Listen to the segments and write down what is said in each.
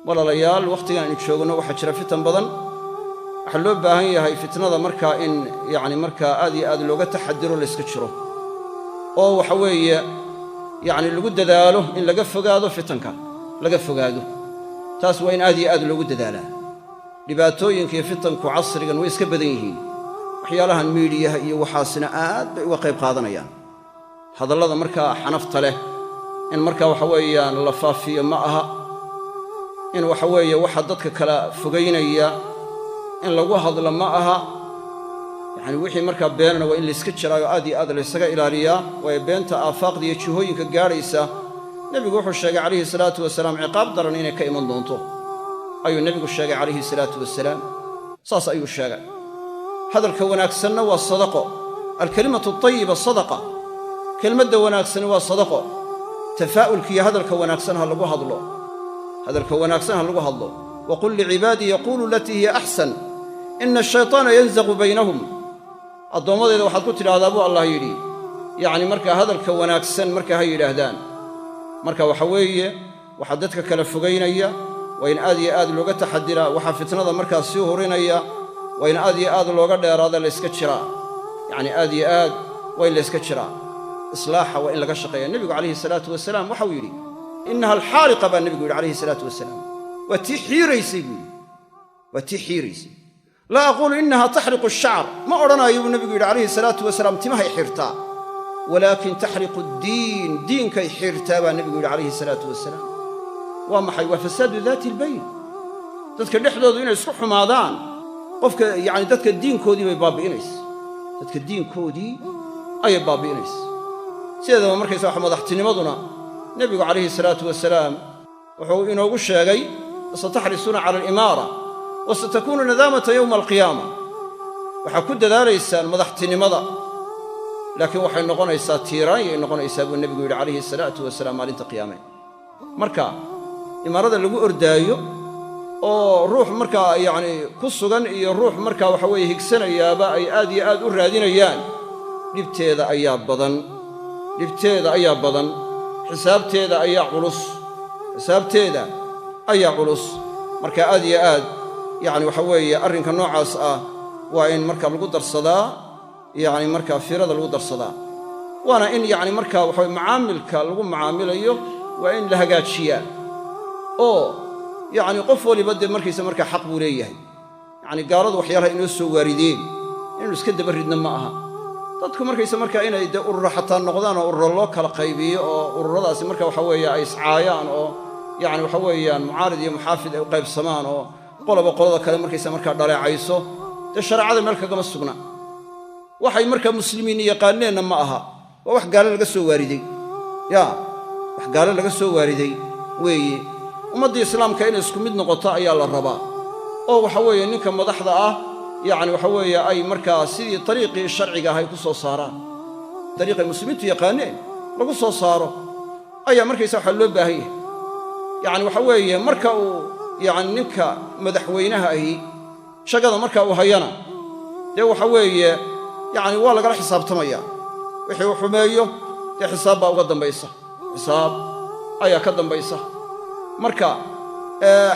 walaalayaal waqtigan aynu joogno waxaa jira fitan badan waxaa loo baahan yahay fitnada markaa in yacni markaa aad iyo aad looga taxadiro layska jiro oo waxa weeye yacni lagu dadaalo in laga fogaado fitanka laga fogaado taas waa in aad iyo aad loogu dadaalaa dhibaatooyinka iyo fitanku casrigan way iska badan yihiin waxyaalahan miidiyaha iyo waxaasina aad bay uga qayb qaadanayaan hadallada markaa xanafta leh in markaa waxa weeyaan la faafiyo ma aha in waxa weeye waxa dadka kala fogaynaya in lagu hadlo ma aha yacni wixii markaa beenana waa in layska jiraayo aad iyo aad laysaga ilaaliyaa waayo beenta aafaaqda iyo jihooyinka gaadhaysa nebigu wuxuu sheegay calayhi salaatu wasalaam ciqaab daran inay ka iman doonto ayuu nebigu sheegay calayhi salaatu wasalaam saas ayuu sheegay hadalka wanaagsanna waa sadaqo alkalimatu atayiba sadaqa kelmadda wanaagsani waa sadaqo tafaa'ulkiiyo hadalka wanaagsan ha lagu hadlo hadalka wanaagsan ha lagu hadlo waqul licibaadii yaquulu alatii hiya axsan ina ashayطaana yanzaqu baynahum addoommadayda waxaad ku tidhaahdaa buu allah yidhi yacni markaa hadalka wanaagsan markaa ha yidhaahdaan marka waxa weeye waxaa dadka kala fogaynaya waa in aad iyo aad looga taxadiraa waxaa fitnada markaa sii hurinaya waa in aad iyo aad looga dheeraada layska jiraa yacni aad iyo aad waa in layska jiraa islaaxa waa in laga shaqeeya nebigu calayhi salaatu wasalaam waxau yidhi innaha alxaariqa baa nebigu yidhi calayhi salaatu wasalaam waa tii xiiraysay buu yidhi waa tii xiiraysay laa aquulu innaha taxriqu ashacr ma odhanaayo buu nebigu yidhi calayhi salaatu wasalaam timahay xirtaa walaakin taxriqu addiin diinkay xirtaa baa nebigu yidhi calayhi salaatu wasalaam waa maxay waa fasaadu daati albayn dadka dhexdoodu inay isku xumaadaan qofka yacni dadka diinkoodii bay baabbi'inaysa dadka diinkoodii ayay baabbi'inaysa sideedaba markaysa wax madaxtinimaduna nebigu calayhi salaatu wasalaam wuxuu inoogu sheegay sataxrisuuna cala alimaara wa satakuunu nadaamata yowma alqiyaama waxaa ku dadaalaysaan madaxtinimada laakiin waxay noqonaysaa tiiraanyay noqonaysaa buu nebigu yidhi calayhi salaatu wasalaam maalinta qiyaame marka imaarada lagu ordaayo oo ruux markaa yacni ku sugan iyo ruux markaa waxa weeye higsanayaaba ay aad iyo aad u raadinayaan dhibteeda ayaa badan xisaabteeda ayaa culus marka aad iyo aad yacni waxa weeye arrinka noocaas ah waa in marka lagu darsadaa yacni markaa fiirada lagu darsadaa waana in yacni markaa waxaweye macaamilka lagu macaamilayo waa in la hagaajiyaa oo yacni qof waliba dee markiisa markaa xaq buu leeyahay yacni gaaladu waxyaalaha inoo soo waarideen inaynu iska daba ridna ma aha dadku markaysa markaa inay dee ururo xataa noqdaan oo ururo loo kala qaybiyo oo ururadaasi marka waxa weeye ay iscaayaan oo yacni waxa weeyaan mucaarid iyo muxaafid ay u qaybsamaan oo qoloba qolada kale markaysa markaa dhaleecayso dee shareecada meel kagama sugna waxay markaa muslimiin yaqaaneenna ma aha waa wax gaalo laga soo waariday wax gaalo laga soo waariday weeye ummaddii islaamka inay isku mid noqoto ayaa la rabaa oo waxa weeye ninka madaxda ah yacni waxa weeye ay markaa sidii dariiqii sharciga ah ay ku soo saaraan dariiqay muslimiintu yaqaaneen lagu soo saaro ayaa markaysa waxaa loo baahan yahay yacni waxa weeye marka uu yacni ninka madaxweynaha ahi shagada marka uu hayana dee waxa weeye yacni waa lagala xisaabtamaya wixii uu xumeeyo dee xisaab baa uga dambaysa xisaab ayaa ka dambaysa marka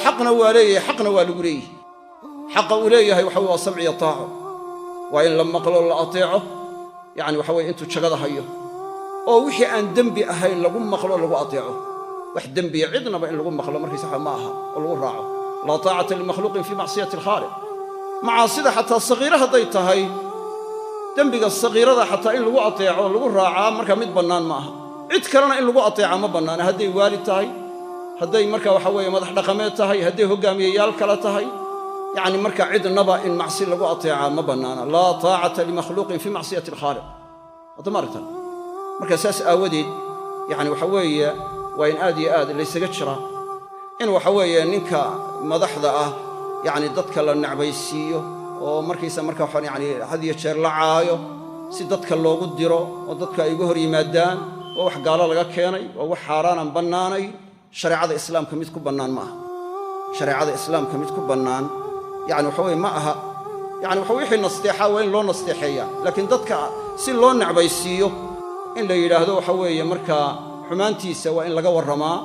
xaqna waa leeyahay xaqna waa lagu leeyahay xaqa uu leeyahay waxa waa samciyo taaco waa in la maqlo la ateeco yacni waxa weye intuu jagada hayo oo wixii aan dembi ahayn lagu maqlo lagu ateeco wax dembiya cidnaba in lagu maqlo markiisa waxa ma aha oo lagu raaco laa taacata limakhluuqin fii macsiyati alkhaaliq macaasida xataa sagiira hadday tahay dembiga sagiirada xataa in lagu ateeco lagu raacaa markaa mid bannaan ma aha cid kalena in lagu ateeca ma bannaana hadday waalid tahay hadday marka waxa weeye madax dhaqameed tahay hadday hoggaamiyeyaal kale tahay yacni marka cidnaba in macsi lagu ateecaa ma bannaana laa taacata limakhluuqin fii macsiyati alkhaaliq hadda ma aragtan marka saas aawadeed yacni waxa weeye waa in aad iyo aad laysaga jiraa in waxa weeye ninka madaxda ah yacni dadka la necbaysiiyo oo markaysa marka waxaan yacni had iyo jeer la caayo si dadka loogu diro oo dadka ay uga hor yimaadaan waa wax gaalo laga keenay waa wax xaaraanaan bannaanay shareecada islaamka mid ku bannaan ma aha shareecada islaamka mid ku bannaan yacni waxa weye ma aha yacni waxa wixii nasteexaa waa in loo nasteexeeyaa laakiin dadka si loo necbaysiiyo in la yidhaahdo waxa weeye markaa xumaantiisa waa in laga warramaa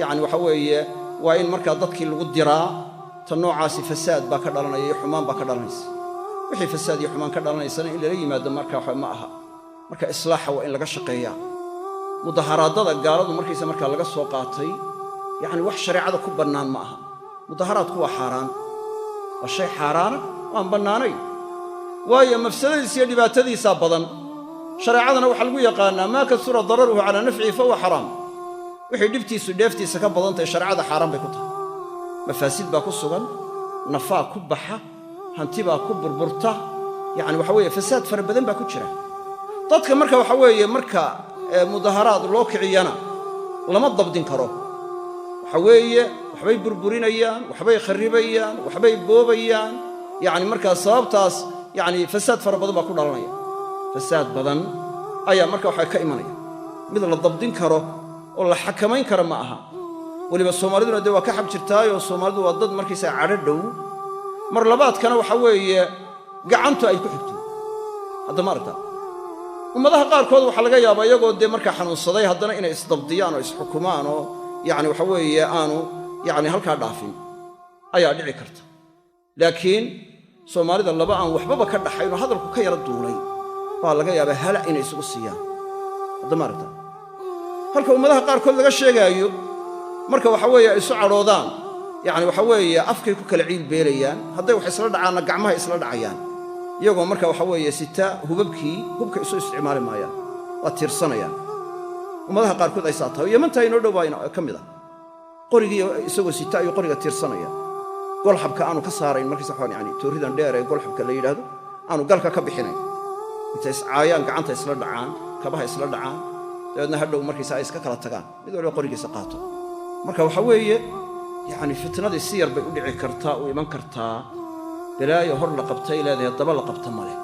yacni waxa weeye waa in markaa dadkii lagu diraa ta noocaasi fasaad baa ka dhalanaya iyo xumaan baa ka dhalanaysa wixii fasaad iyo xumaan ka dhalanaysana in lala yimaado markaa waxa ma aha marka islaaxa waa in laga shaqeeyaa mudaharaadada gaaladu markaysa markaa laga soo qaatay yacni wax shareecada ku bannaan ma aha mudaharaadku waa xaaraan waa shay xaaraana waan bannaanayn waayo mafsadadiisa iyo dhibaatadiisaa badan shareecadana waxaa lagu yaqaannaa maa kasura dararuhu calaa nafcihi fahuwa xaraam wixii dhibtiisu dheeftiisa ka badantahay shareecada xaaraan bay ku tahay mafaasid baa ku sugan nafaa ku baxa hanti baa ku burburta yacni waxa weeye fasaad fara badan baa ku jira dadka marka waxa weeye marka mudaharaad loo kiciyana lama dabdin karo waxa weeye waxbay burburinayaan waxbay kharibayaan waxbay boobayaan yacni markaa sababtaas yacni fasaad fara badan baa ku dhalanaya fasaad badan ayaa marka waxaa ka imanaya mid la dabdin karo oo la xakamayn kara ma aha weliba soomaaliduna dee waa ka xag jirtaayoo soomaalidu waa dad markaysaa cadho dhow mar labaadkana waxa weeye gacantu ay ku xigto hadda ma aragtaa ummadaha qaarkood waxaa laga yaabaa iyagoo dee markaa xanuunsaday haddana inay isdabdiyaan oo isxukumaan oo yacni waxa weeye aanu yacni halkaa dhaafin ayaa dhici karta laakiin soomaalida laba aan waxbaba ka dhaxaynoo hadalku ka yara duulay baa laga yaabaa halac inay isugu siiyaan hadda ma aragtaa halka ummadaha qaarkood laga sheegaayo marka waxa weeye ay isu cadhoodaan yacni waxa weeye afkay ku kala ciil beelayaan hadday wax isla dhacaanna gacmaha isla dhacayaan iyagoo marka waxa weeye sita hubka isu isticmaali maayaan waa tiirsanayaan ummadaha qaarkood ay saa tahay yamantaa inoo dhow baa ka mid ah qorigii isagoo sita ayuu qoriga tiirsanaya golxabka aanu ka saarayn markiisa waxaan yani tooridan dheer ee golxabka la yidhaahdo aanu galka ka bixinayn intay iscaayaan gacanta isla dhacaan kabaha isla dhacaan dabeedna hadhow markiisa ay iska kala tagaan mid waliba qorigiisa qaato marka waxa weeye yacni fitnadii si yar bay u dhici kartaa u iman kartaa balaayo hor la qabtay leedahay daba la qabta male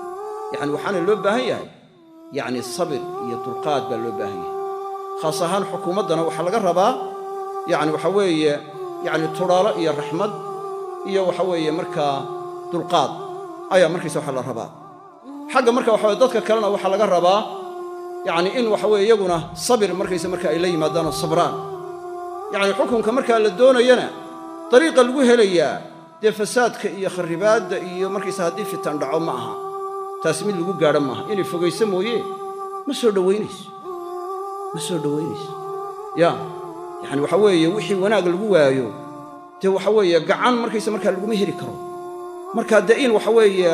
yacni waxaana loo baahan yahay yacni sabir iyo dulqaad baa loo baahan yahay khaas ahaan xukuumaddana waxaa laga rabaa yacni waxa weeye yacni tudhaalo iyo raxmad iyo waxa weeye markaa dulqaad ayaa markiisa waxa la rabaa xagga marka waxa weye dadka kalena waxaa laga rabaa yacni in waxa weeye iyaguna sabir markaysa marka ay la yimaadaanoo sabraan yacni xukunka markaa la doonayana dariiqa lagu helayaa dee fasaadka iyo kharribaadda iyo markaysa haddii fitan dhaco ma aha taasi mid lagu gaadho maaha inay fogayso mooye ma soo dhowaynayso yaa yacni waxa weeye wixii wanaag lagu waayo dee waxa weeye gacan markaysa markaa laguma heli karo markaa dee in waxa weeye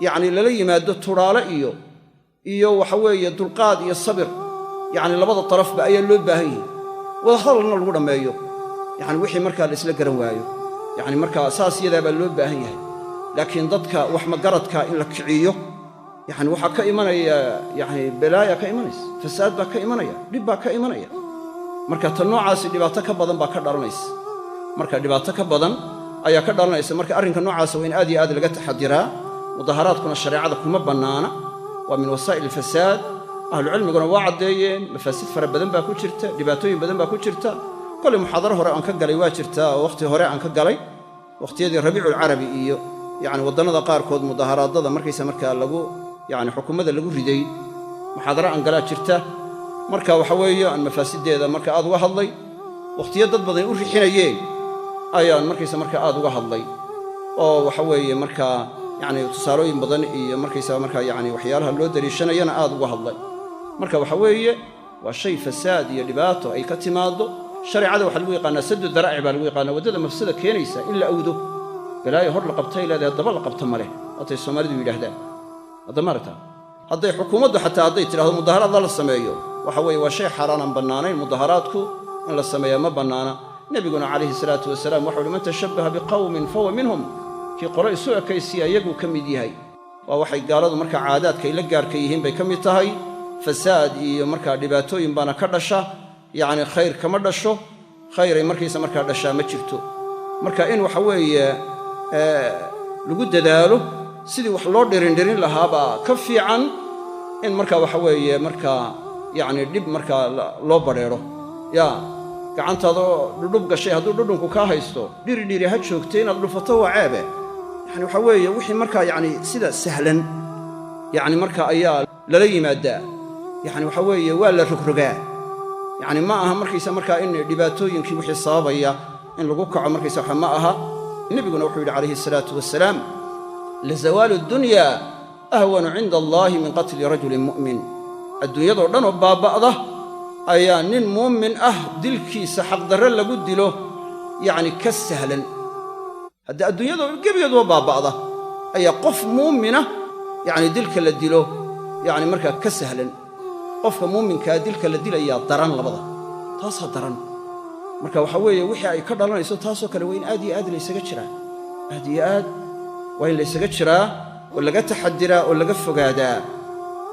yacni lala yimaado tudhaale iyo waxa weeye dulqaad iyo sabir yacni labada darafba ayaa loo baahan yahay wada hadalna lagu dhammeeyo yacni wixii markaa la isla garan waayo yacni markaa saas yadaa baa loo baahan yahay laakiin dadka wax magaradka in la kiciyo yacni waxaa ka imanaya yacni balaaya ka imanaysa fasaad baa ka imanaya dhib baa ka imanaya marka ta noocaasi dhibaato ka badan baa ka dhalanaysa marka dhibaato ka badan ayaa ka dhalanaysa marka arrinka noocaasa waa in aad iyo aad laga taxadiraa mudaharaadkuna shareecada kuma bannaana waa min wasaa'il alfasaad ahlucilmiguna waa caddeeyeen mafaasid fara badan baa ku jirta dhibaatooyin badan baa ku jirta kollay muxaadaro hore aan ka galay waa jirtaa oo wakhti hore aan ka galay wakhtiyadii rabiiculcarabi iyo yacni waddannada qaarkood mudaharaadada markaysa markaa lagu yacni xukuumadda lagu riday muxaadaro aan galaa jirta marka waxa weeye aan mafaasiddeeda marka aad uga hadlay wakhtiyo dad badan u rixinayeen ayaan markaysa markaa aad uga hadlay oo waxa weeye markaa yacni tusaalooyin badan iyo markaysaga markaa yacni waxyaalaha loo dariishanayana aad uga hadlay marka waxa weeye waa shay fasaad iyo dhibaato ay ka timaaddo shareecada waxaa lagu yaqaanaa saddu daraa'ic baa lagu yaqaanaa waddada mafsada keenaysa in la awdo balaayo hor la qabtay leedahay daba la qabta ma leh waatay soomaalidu yidhaahdaan hadda ma aragtaa hadday xukuumaddu xataa hadday tidhahdo mudaharaad la sameeyo waxa weeye waa shay xaaraan aan bannaanayn mudaharaadku in la sameeyaa ma bannaana nebiguna calayhi salaatu wasalaam waxau uhi man tashabbaha biqawmin fahuwa minhum kii qolo isu ekaysiya iyaguu ka mid yahay waa waxay gaaladu markaa caadaadka ay la gaarka yihiin bay ka mid tahay fasaad iyo markaa dhibaatooyin baana ka dhasha yacni khayr kama dhasho khayray markaysa markaa dhashaa ma jirto marka in waxa weeye lagu dadaalo sidii wax loo dhirindhirin lahaabaa ka fiican in markaa waxa weeye markaa yacni dhib markaa loo badheedho yaa gacantaadoo dhudhub gashay hadduu dhudhunku kaa haysto dhiridhiri ha joogtay inaad dhufato waa ceebe yacni waxaa weeye wixii markaa yacni sida sahlan yacni marka ayaa lala yimaadaa yacni waxaa weeye waa la rogrogaa yacni ma aha markaysa markaa in dhibaatooyinkii wixii sababaya in lagu kaco markaysa waxa ma aha nebiguna wuxuu yidhi calayhi salaatu wasalaam lazawaalu dunya ahwanu cinda allaahi min qatli rajulin mu'min adduunyadoo dhan oo baaba'da ayaa nin muumin ah dilkiisa xaqdarre lagu dilo yacni ka sahlan haddii adduunyadoo gebigeeduba baaba'da ayaa qof muumina yacni dilka la dilo yacni markaa ka sahlan qofka muuminkaa dilka la dilayaa daran labada taasaa daran marka waxaa weeye wixii ay ka dhalanayso taasoo kale waa in aad iyo aad laysaga jiraa aad iyo aad waa in laysaga jiraa oo laga taxadiraa oo laga fogaadaa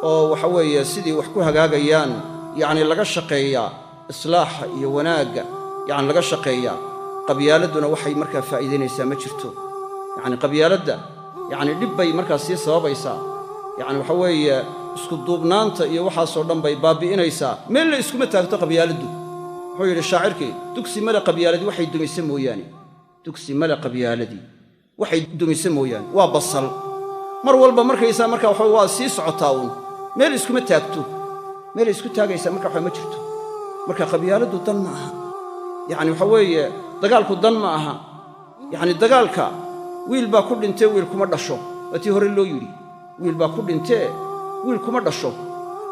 oo waxa weeye sidii wax ku hagaagayaan yacni laga shaqeeyaa islaaxa iyo wanaagga yacni laga shaqeeyaa qabyaaladuna waxay markaa faa'iidaynaysaa ma jirto yacni qabyaaladda yacni dhib bay markaa sii sababaysaa yacni waxa weeye isku duubnaanta iyo waxaasoo dhan bay baabi'inaysaa meel la iskuma taagto qabyaaladdu wuxuu yidhi shaacirkii dugsi male qabyaaladii waxay dumise mooyaane dugsi male qabyaaladii waxay dumise mooyaane waa basal mar walba markaysaa markaa waxa waa sii socotaa uun meel iskuma taagto meel isku taagaysaa marka waxa ma jirto marka qabyaaladdu dan ma aha yacni waxa weeye dagaalku dan ma aha yacni dagaalka wiil baa ku dhintee wiil kuma dhasho waa tii hore loo yidhi wiil baa ku dhintee wiil kuma dhasho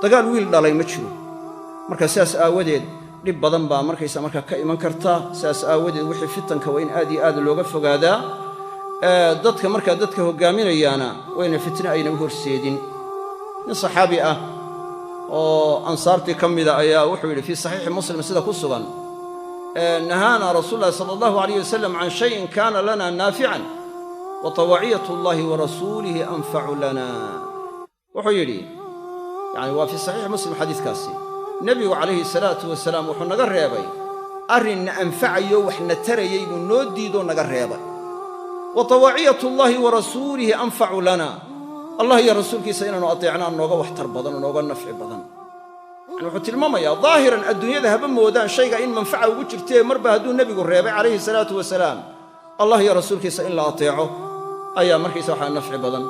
dagaal wiil dhalay ma jiro marka sidaas aawadeed dhib badan baa markaysa markaa ka iman karta sidaas aawadeed wixii fitanka waa in aad iyo aad looga fogaadaa dadka markaa dadka hoggaaminayaana waa ina fitne ayna u horseedin nin saxaabi ah oo ansaartii ka mida ayaa wuxuu yidhi fii saxiixi muslim sida ku sugan nahaana rasuulu llahi sala allahu alayh wasalam can shayin kaana lana naafican wa tawaaciyatu llahi wa rasuulihi anfacu lana wuxuu yidhi yani waa fii saxiixi muslim xadiiskaasi nebigu calayhi salaatu wasalaam wuxuu naga reebay arrinna anfacayo waxna tarayay buu noo diidoo naga reebay wa tawaaciyatu llaahi wa rasuulihi anfacu lana allah iyo rasuulkiisa inaannu ateecnaan nooga waxtar badan oo nooga nafci badan yani wuxuu tilmaamayaa daahiran adduunyada haba moodaan shayga in manfaca ugu jirtee marba hadduu nebigu reebay calayhi salaatu wasalaam allah iyo rasuulkiisa in la ateeco ayaa markaysa waxaa nafci badan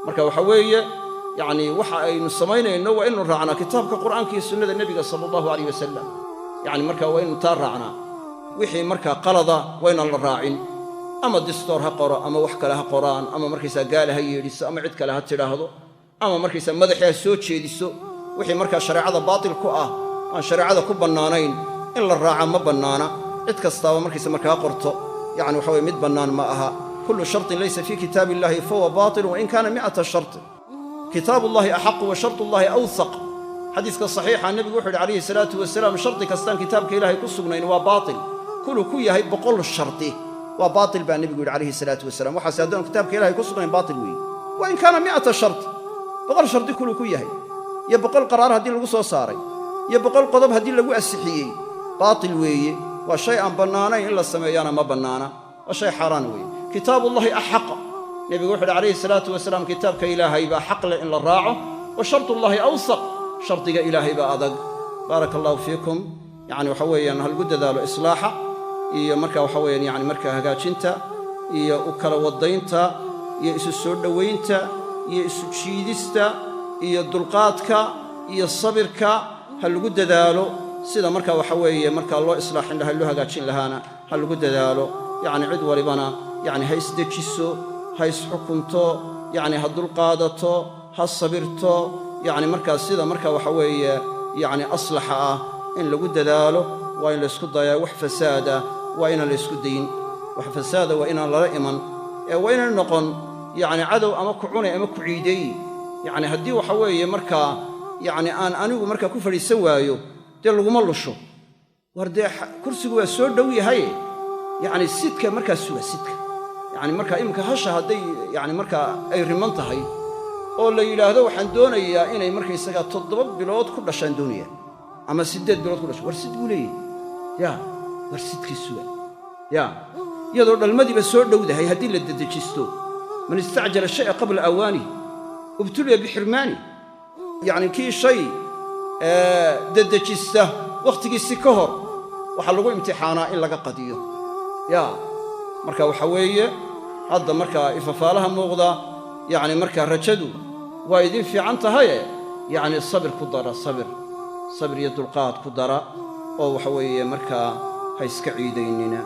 marka waxa weeye yacni waxa aynu samaynayno waa inaynu raacnaa kitaabka qur'aanka iyo sunnada nebiga sala allahu alayh wasalam yacni marka waa inaynu taa raacnaa wixii markaa qalada waa inaan la raacin ama distoor ha qoro ama wax kale ha qoraan ama markaysaa gaala ha yeedhiso ama cid kale ha tidhaahdo ama markaysaa madaxii ha soo jeediso wixii markaa shareecada baatil ku ah aan shareecada ku bannaanayn in la raaca ma bannaana cid kastaaba markaysa markaa ha qorto yacni waxa weye mid bannaan ma aha kullu shartin laysa fii kitaabi illahi fahuwa baatilun wain kaana mi'ata shartin kitaabu llahi axaqu wa shartu llahi awsaq xadiiska saxiixa nebigu wuxu yidhi calayhi salaatu wasalaam shardi kastaan kitaabka ilaahay ku sugnayn waa baatil kuluu ku yahay 100 shardi waa baatil baa nebigu yidhi calayhi salaatu wasalaam waxaase haddaan kitaabka ilahay ku sugnayn baatil weeye wa in kaana 100 shart 100 shardi kuluu ku yahay iyo 100 qaraar haddii lagu soo saaray iyo 100 qodob haddii lagu asixiyey baatil weeye waa shay aan bannaanayn in la sameeyaana ma bannaana waa shay xaaraan weeye kitaabullahi axaqa nebigu wuxu uhi calayhi salaatu wasalaam kitaabka ilaahay baa xaq leh in la raaco wa shartullaahi awsaq shardiga ilaahay baa adag baaraka allahu fiikum yacni waxa weeyaan halgu dadaalo islaaxa iyo marka waxa weeyaan yacni markaa hagaajinta iyo u kala wadaynta iyo isu soo dhowaynta iyo isu jiidista iyo dulqaadka iyo sabirka ha lagu dadaalo sida marka waxa weeye markaa loo islaaxin lahaa loo hagaajin lahaana ha lagu dadaalo yacni cid walibana yacni ha isdejiso ha isxukunto yacni ha dulqaadato ha sabirto yacni markaa sida marka waxa weeye yacni aslaxa ah in lagu dadaalo waa in laysku dayaa wax fasaada waa inaan la ysku dayin wax fasaada waa inaan lala iman ee waa inaan noqon yacni cadow ama ku cunay ama ku ciiday yacni haddii waxa weeye markaa yacni aan anigu markaa ku fadhiisan waayo dee laguma lusho war dee kursigu waa soo dhow yahay yacni sidka markaa suga sidka yacni markaa iminka hasha hadday yacni markaa ay riman tahay oo la yidhaahdo waxaan doonayaa inay markaysaga 7 bilood ku dhashaan doonayaan ama 8 bilood ku dhasho war sid buu leeyahay yaa war sidkii suga yaa iyadoo dhalmadiiba soo dhowdahay haddii la dedejisto man istacjala shay'a qabla awaanihi ubtuliya bixirmaani yacni kii shay dedejista wakhtigiisi ka hor waxaa lagu imtixaanaa in laga qadiyo yaa marka waxa weeye hadda markaa ifafaalaha muuqda yacni markaa rajadu waa idin fiican tahaye yacni sabir ku dara sabir iyo dulqaad ku dara oo waxa weeye markaa ha iska ciidaynina